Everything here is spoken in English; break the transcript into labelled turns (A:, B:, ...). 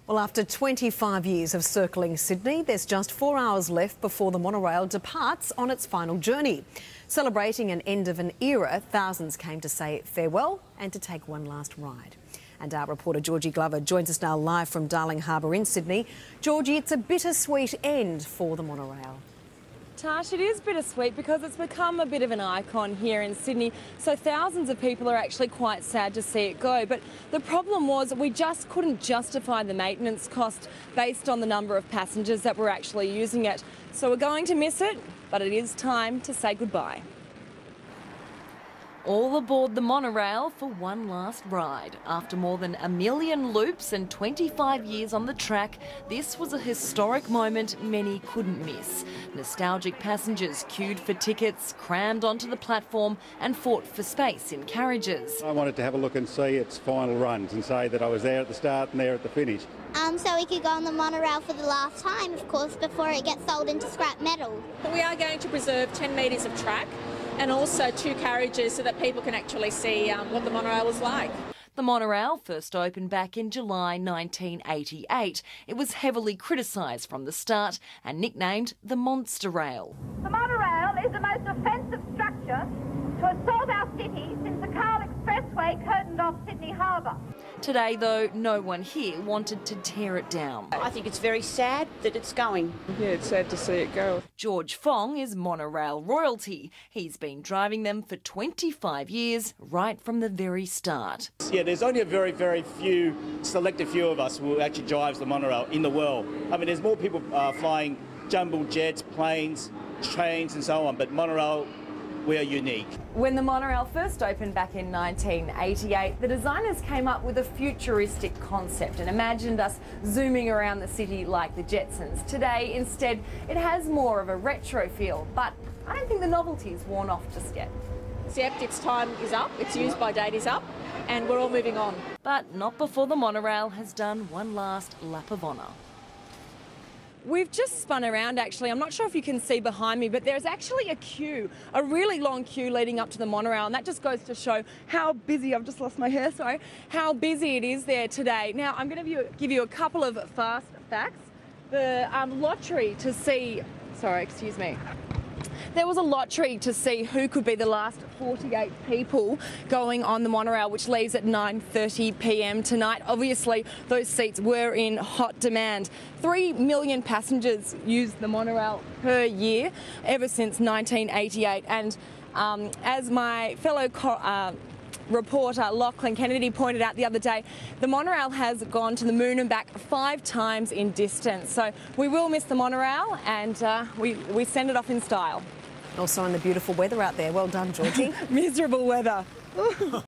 A: Well, after 25 years of circling Sydney, there's just 4 hours left before the monorail departs on its final journey. Celebrating an end of an era, thousands came to say farewell and to take one last ride. And our reporter Georgie Glover joins us now live from Darling Harbour in Sydney. Georgie, it's a bittersweet end for the monorail.
B: Tash, it is bittersweet because it's become a bit of an icon here in Sydney, so thousands of people are actually quite sad to see it go. But the problem was we just couldn't justify the maintenance cost based on the number of passengers that were actually using it. So we're going to miss it, but it is time to say goodbye. All aboard the monorail for one last ride. After more than 1 million loops and 25 years on the track, this was a historic moment many couldn't miss. Nostalgic passengers queued for tickets, crammed onto the platform and fought for space in carriages.
C: I wanted to have a look and see its final runs and say that I was there at the start and there at the finish.
D: So we could go on the monorail for the last time, of course, before it gets sold into scrap metal.
E: We are going to preserve 10 metres of track and also 2 carriages so that people can actually see what the monorail was like.
B: The monorail first opened back in July 1988. It was heavily criticised from the start and nicknamed the Monster Rail.
F: The monorail is the most offensive structure to assault our city since the Carl Expressway curtained off Sydney Harbour.
B: Today, though, no one here wanted to tear it down.
G: I think it's very sad that it's going.
H: Yeah, it's sad to see it go.
B: George Fong is monorail royalty. He's been driving them for 25 years, right from the very start.
I: Yeah, there's only a very few, selected few of us who actually drives the monorail in the world. I mean, there's more people flying jumbo jets, planes, trains and so on, but monorail, we are unique.
B: When the monorail first opened back in 1988, the designers came up with a futuristic concept and imagined us zooming around the city like the Jetsons. Today, instead, it has more of a retro feel, but I don't think the novelty's worn off just yet.
E: Except its time is up, its use by date is up, and we're all moving on.
B: But not before the monorail has done one last lap of honour. We've just spun around actually. I'm not sure if you can see behind me, but there's actually a queue, a really long queue leading up to the monorail, and that just goes to show how busy, I've just lost my hair, sorry, how busy it is there today. Now, I'm going to give you a couple of fast facts. The lottery to see, there was a lottery to see who could be the last 48 people going on the monorail, which leaves at 9:30 p.m. tonight. Obviously, those seats were in hot demand. 3 million passengers use the monorail per year ever since 1988. And as my fellow reporter Lachlan Kennedy pointed out the other day, the monorail has gone to the moon and back 5 times in distance. So we will miss the monorail, and we send it off in style.
A: Also in the beautiful weather out there. Well done, Georgie.
B: Miserable weather.